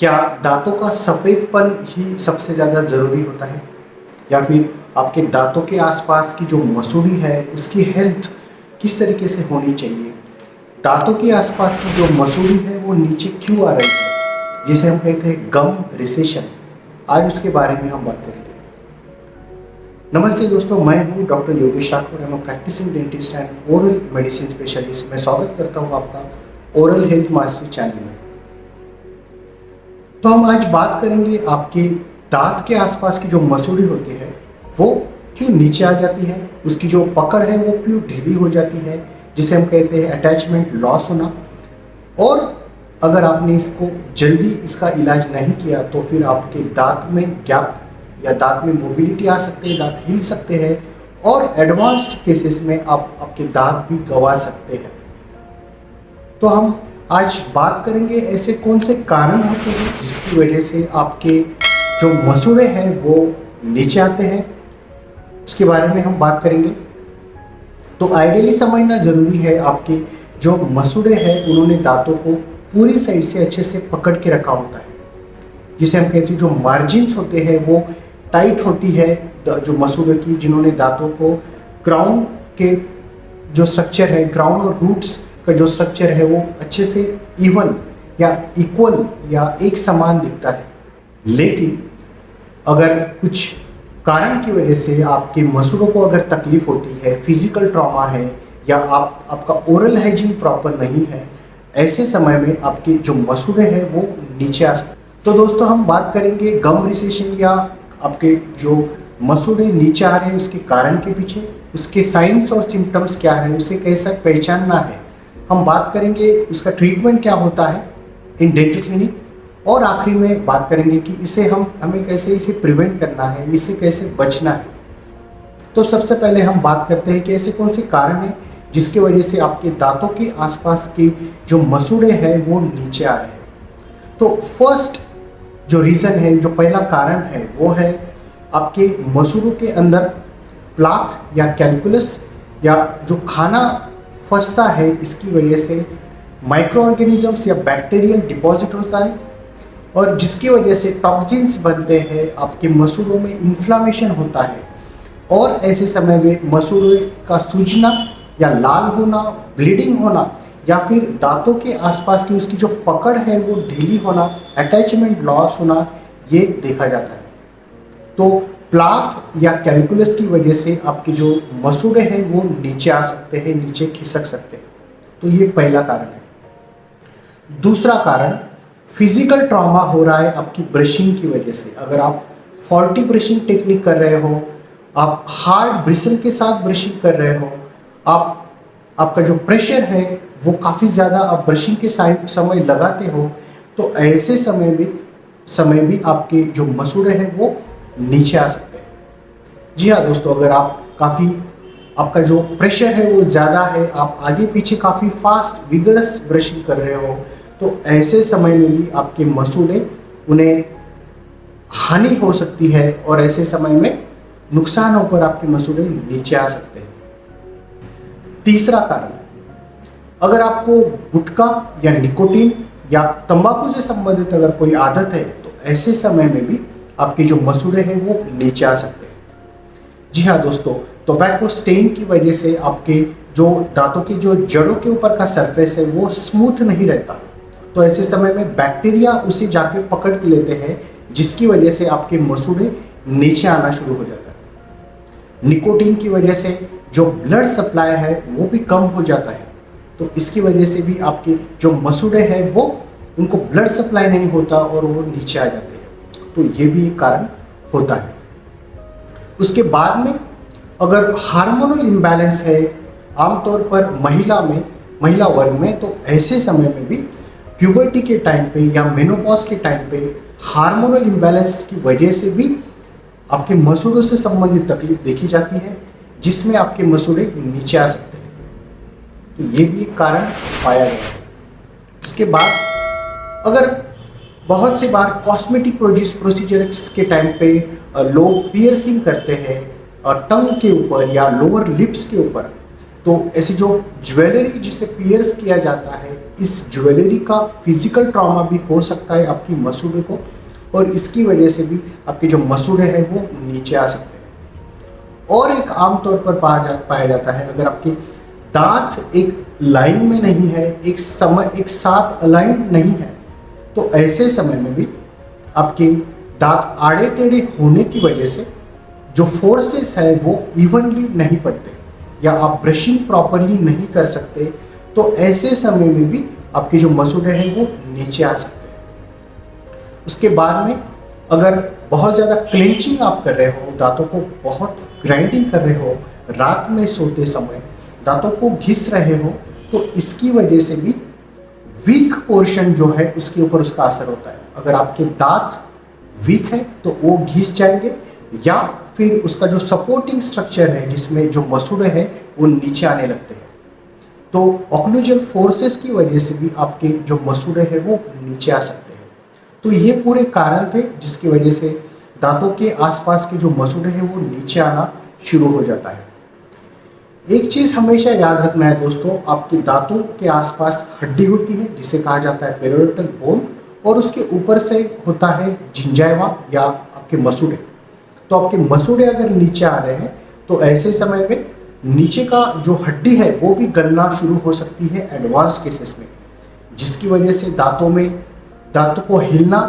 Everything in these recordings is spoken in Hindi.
क्या दांतों का सफ़ेदपन ही सबसे ज़्यादा ज़रूरी होता है, या फिर आपके दांतों के आसपास की जो मसूड़ी है उसकी हेल्थ किस तरीके से होनी चाहिए? दांतों के आसपास की जो मसूड़ी है वो नीचे क्यों आ रही है, जिसे हम कहते हैं गम रिसेशन। आज उसके बारे में हम बात करेंगे। नमस्ते दोस्तों, मैं हूं डॉक्टर योगेश राठौर। मैं practicing dentist and oral medicine specialist. मैं स्वागत करता हूं आपका ओरल हेल्थ मास्टर चैनल में। तो हम आज बात करेंगे आपके दांत के आसपास की जो मसूड़ी होती है वो क्यों नीचे आ जाती है, उसकी जो पकड़ है वो क्यों ढीली हो जाती है, जिसे हम कहते हैं अटैचमेंट लॉस होना। और अगर आपने इसको जल्दी इसका इलाज नहीं किया तो फिर आपके दांत में गैप या दांत में मोबिलिटी आ सकते हैं, दांत हिल सकते हैं और एडवांस्ड केसेस में आप आपके दांत भी गंवा सकते हैं। तो हम आज बात करेंगे ऐसे कौन से कारण होते हैं जिसकी वजह से आपके जो मसूड़े हैं वो नीचे आते हैं, उसके बारे में हम बात करेंगे। तो आइडियली समझना ज़रूरी है, आपके जो मसूड़े हैं उन्होंने दांतों को पूरी साइड से अच्छे से पकड़ के रखा होता है, जिसे हम कहते हैं जो मार्जिन्स होते हैं वो टाइट होती है जो मसूड़े की, जिन्होंने दांतों को क्राउन के जो स्ट्रक्चर है, क्राउन और रूट्स का जो स्ट्रक्चर है वो अच्छे से इवन या इक्वल या एक समान दिखता है। लेकिन अगर कुछ कारण की वजह से आपके मसूड़ों को अगर तकलीफ होती है, फिजिकल ट्रॉमा है या आपका ओरल हाइजीन प्रॉपर नहीं है, ऐसे समय में आपके जो मसूड़े हैं वो नीचे आ सकते। तो दोस्तों हम बात करेंगे गम रिसेशन या आपके जो मसूड़े नीचे आ रहे हैं उसके कारण के पीछे, उसके साइंस और सिम्टम्स क्या है, उसे कैसा पहचानना है। हम बात करेंगे उसका ट्रीटमेंट क्या होता है इन डेंटल क्लिनिक, और आखिरी में बात करेंगे कि इसे हमें कैसे इसे प्रिवेंट करना है, इसे कैसे बचना है। तो सबसे पहले हम बात करते हैं कि ऐसे कौन से कारण हैं जिसके वजह से आपके दांतों के आसपास के जो मसूड़े हैं वो नीचे आ रहे हैं। तो फर्स्ट जो रीज़न है, जो पहला कारण है वो है आपके मसूड़ों के अंदर प्लाक या कैलकुलस या जो खाना फंसता है, इसकी वजह से माइक्रो ऑर्गेनिजम्स या बैक्टीरियल डिपॉजिट होता है और जिसकी वजह से टॉक्सिन्स बनते हैं, आपके मसूड़ों में इन्फ्लामेशन होता है और ऐसे समय में मसूड़ों का सूजना या लाल होना, ब्लीडिंग होना या फिर दांतों के आसपास की उसकी जो पकड़ है वो ढीली होना, अटैचमेंट लॉस होना, ये देखा जाता है। तो प्लाक या कैलकुलस की वजह से आपके जो मसूड़े हैं वो नीचे आ सकते हैं, नीचे खिसक सकते हैं। तो ये पहला कारण है। दूसरा कारण फिजिकल ट्रॉमा हो रहा है आपकी ब्रशिंग की वजह से। अगर आप फॉल्टी ब्रशिंग टेक्निक कर रहे हो, आप हार्ड ब्रिसल के साथ ब्रशिंग कर रहे हो, आपका जो प्रेशर है वो काफ़ी ज़्यादा आप ब्रशिंग के समय लगाते हो, तो ऐसे समय भी आपके जो मसूड़े हैं वो नीचे आ सकते हैं। जी हाँ दोस्तों, अगर आपका जो प्रेशर है वो ज़्यादा है, आप आगे पीछे काफ़ी फास्ट विगरस ब्रशिंग कर रहे हो, तो ऐसे समय में भी आपके मसूड़े, उन्हें हानि हो सकती है और ऐसे समय में नुकसान होकर आपके मसूड़े नीचे आ सकते हैं। तीसरा कारण, अगर आपको गुटखा या निकोटीन या तंबाकू से संबंधित अगर कोई आदत है तो ऐसे समय में भी आपके जो मसूड़े हैं वो नीचे आ सकते हैं। जी हाँ दोस्तों, टोबैको स्टेन की वजह से आपके जो दांतों की जो जड़ों के ऊपर का सरफेस है वो स्मूथ नहीं रहता, तो ऐसे समय में बैक्टीरिया उसे जाके पकड़ लेते हैं, जिसकी वजह से आपके मसूड़े नीचे आना शुरू हो जाता है। निकोटीन की वजह से जो ब्लड सप्लाई है वो भी कम हो जाता है, तो इसकी वजह से भी आपके जो मसूड़े हैं वो उनको ब्लड सप्लाई नहीं होता और वो नीचे आ जाते हैं। तो ये भी एक कारण होता है। उसके बाद में अगर हार्मोनल इम्बैलेंस है आमतौर पर महिला वर्ग में, तो ऐसे समय में भी प्यूबर्टी के टाइम पे या मेनोपॉज के टाइम पे हार्मोनल इम्बैलेंस की वजह से भी आपके मसूड़ों से संबंधित तकलीफ देखी जाती है, जिसमें आपके मसूड़े नीचे आ सकते हैं। तो ये भी एक कारण पाया गया है। उसके बाद अगर बहुत से बार कॉस्मेटिक प्रोसीजर्स के टाइम पे लोग पियर्सिंग करते हैं टंग के ऊपर या लोअर लिप्स के ऊपर, तो ऐसी जो ज्वेलरी जिसे पियर्स किया जाता है इस ज्वेलरी का फिजिकल ट्रॉमा भी हो सकता है आपकी मसूड़े को, और इसकी वजह से भी आपके जो मसूड़े हैं वो नीचे आ सकते हैं। और एक आमतौर पर पाया जाता है, अगर आपके दांत एक लाइन में नहीं है, एक साथ अलाइन नहीं है, तो ऐसे समय में भी आपके दांत आड़े टेढ़े होने की वजह से जो फोर्सेस है वो इवनली नहीं पड़ते, या आप ब्रशिंग प्रॉपरली नहीं कर सकते, तो ऐसे समय में भी आपके जो मसूड़े हैं वो नीचे आ सकते हैं। उसके बाद में अगर बहुत ज़्यादा क्लेंचिंग आप कर रहे हो, दांतों को बहुत ग्राइंडिंग कर रहे हो, रात में सोते समय दांतों को घिस रहे हो, तो इसकी वजह से भी वीक पोर्शन जो है उसके ऊपर उसका असर होता है। अगर आपके दांत वीक है तो वो घिस जाएंगे, या फिर उसका जो सपोर्टिंग स्ट्रक्चर है जिसमें जो मसूड़े हैं वो नीचे आने लगते हैं। तो ऑक्लूजल फोर्सेस की वजह से भी आपके जो मसूड़े हैं वो नीचे आ सकते हैं। तो ये पूरे कारण थे जिसकी वजह से दांतों के आसपास के जो मसूड़े हैं वो नीचे आना शुरू हो जाता है। एक चीज़ हमेशा याद रखना है दोस्तों, आपके दांतों के आसपास हड्डी होती है जिसे कहा जाता है पेरियोडंटल बोन, और उसके ऊपर से होता है जिंजाइवा या आपके मसूड़े। तो आपके मसूड़े अगर नीचे आ रहे हैं तो ऐसे समय में नीचे का जो हड्डी है वो भी गलना शुरू हो सकती है एडवांस केसेस में, जिसकी वजह से दांतों को हिलना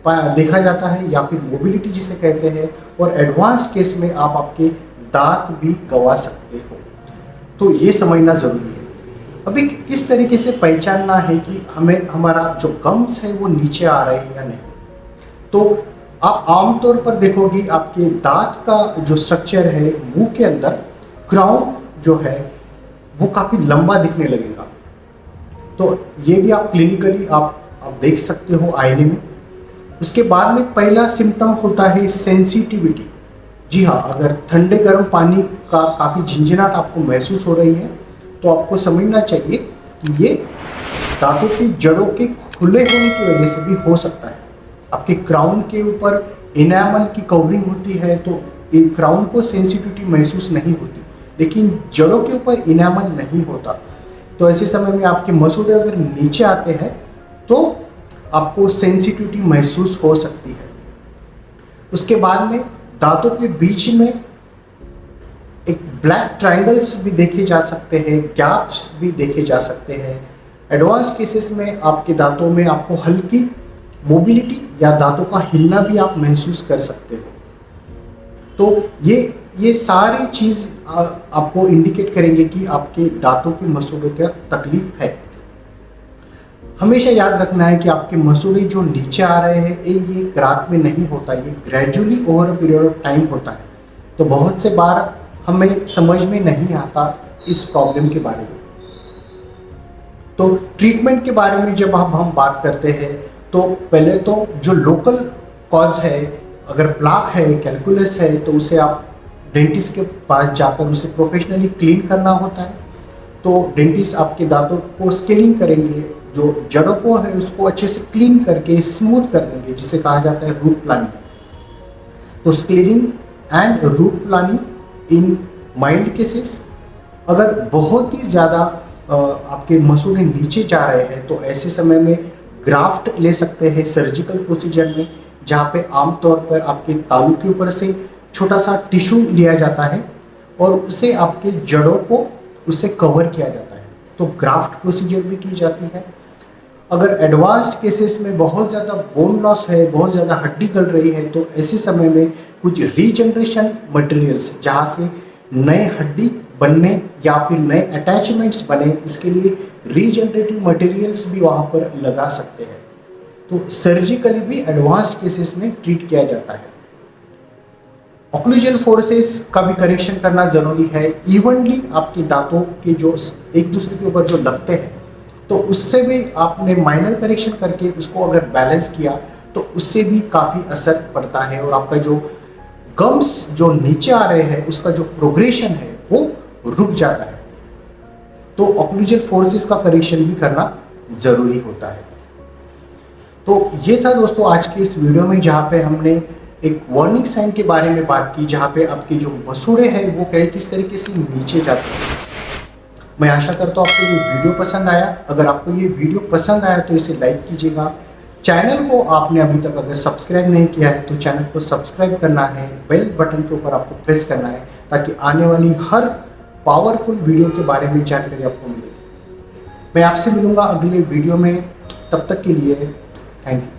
देखा जाता है, या फिर मोबिलिटी जिसे कहते हैं, और एडवांस केस में आप आपके दांत भी गंवा सकते हो। तो ये समझना ज़रूरी है। अभी किस तरीके से पहचानना है कि हमें हमारा जो गम्स है वो नीचे आ रहे हैं या नहीं, तो आप आमतौर पर देखोगे आपके दांत का जो स्ट्रक्चर है मुंह के अंदर, क्राउन जो है वो काफ़ी लंबा दिखने लगेगा। तो ये भी आप क्लिनिकली आप देख सकते हो आईने में। उसके बाद में पहला सिम्टम होता है सेंसिटिविटी। जी हाँ, अगर ठंडे गर्म पानी का काफ़ी झंझनाहट आपको महसूस हो रही है तो आपको समझना चाहिए कि ये दांतों की जड़ों के खुले होने की वजह से भी हो सकता है। आपके क्राउन के ऊपर इनामल की कवरिंग होती है तो इन क्राउन को सेंसिटिविटी महसूस नहीं होती, लेकिन जड़ों के ऊपर इनामल नहीं होता, तो ऐसे समय में आपके मसूड़े अगर नीचे आते हैं तो आपको सेंसिटिविटी महसूस हो सकती है। उसके बाद में दांतों के बीच में एक ब्लैक ट्रायंगल्स भी देखे जा सकते हैं, गैप्स भी देखे जा सकते हैं। एडवांस केसेस में आपके दांतों में आपको हल्की मोबिलिटी या दांतों का हिलना भी आप महसूस कर सकते हो। तो ये सारी चीज़ आपको इंडिकेट करेंगे कि आपके दांतों के मसूड़ों का तकलीफ है। हमेशा याद रखना है कि आपके मसूड़े जो नीचे आ रहे हैं ये रात में नहीं होता, ये gradually over a period of time होता है। तो बहुत से बार हमें समझ में नहीं आता इस प्रॉब्लम के बारे में। तो ट्रीटमेंट के बारे में जब हम बात करते हैं तो पहले तो जो लोकल कॉज है, अगर प्लाक है, कैलकुलस है, तो उसे आप डेंटिस्ट के पास जाकर उसे प्रोफेशनली क्लीन करना होता है। तो डेंटिस्ट आपके दांतों को स्केलिंग करेंगे, जो जड़ों को है उसको अच्छे से क्लीन करके स्मूथ कर देंगे, जिसे कहा जाता है रूट प्लानिंग। तो scaling and route planning in mild cases. अगर बहुत ही ज़्यादा आपके मसूड़े नीचे जा रहे हैं तो ऐसे समय में ग्राफ्ट ले सकते हैं सर्जिकल प्रोसीजर में, जहाँ पे आमतौर पर आपके तालू के ऊपर से छोटा सा टिश्यू लिया जाता है और उससे आपके जड़ों को उससे कवर किया जाता है। तो ग्राफ्ट प्रोसीजर भी की जाती है। अगर एडवांस्ड केसेस में बहुत ज़्यादा बोन लॉस है, बहुत ज़्यादा हड्डी गल रही है, तो ऐसे समय में कुछ रीजनरेशन मटेरियल्स, जहाँ से नए हड्डी बनने या फिर नए अटैचमेंट्स बने, इसके लिए रीजनरेटिव मटेरियल्स भी वहाँ पर लगा सकते हैं। तो सर्जिकली भी एडवांस्ड केसेस में ट्रीट किया जाता है। ऑक्लूजल फोर्सेस का भी करेक्शन करना ज़रूरी है। इवनली आपके दांतों के जो एक दूसरे के ऊपर जो लगते हैं, तो उससे भी आपने माइनर करेक्शन करके उसको अगर बैलेंस किया तो उससे भी काफ़ी असर पड़ता है, और आपका जो गम्स जो नीचे आ रहे हैं उसका जो प्रोग्रेशन है वो रुक जाता है। तो ऑक्लूजल फोर्सेस का करेक्शन भी करना ज़रूरी होता है। तो ये था दोस्तों आज के इस वीडियो में, जहाँ पे हमने एक वार्निंग साइन के बारे में बात की, जहाँ पे आपके जो मसूड़े हैं वो किस तरीके से नीचे जाते हैं। मैं आशा करता हूँ आपको ये वीडियो पसंद आया। अगर आपको ये वीडियो पसंद आया तो इसे लाइक कीजिएगा। चैनल को आपने अभी तक अगर सब्सक्राइब नहीं किया है तो चैनल को सब्सक्राइब करना है, बेल बटन के ऊपर आपको प्रेस करना है ताकि आने वाली हर पावरफुल वीडियो के बारे में जानकारी आपको मिलेगी। मैं आपसे मिलूंगा अगले वीडियो में, तब तक के लिए थैंक यू।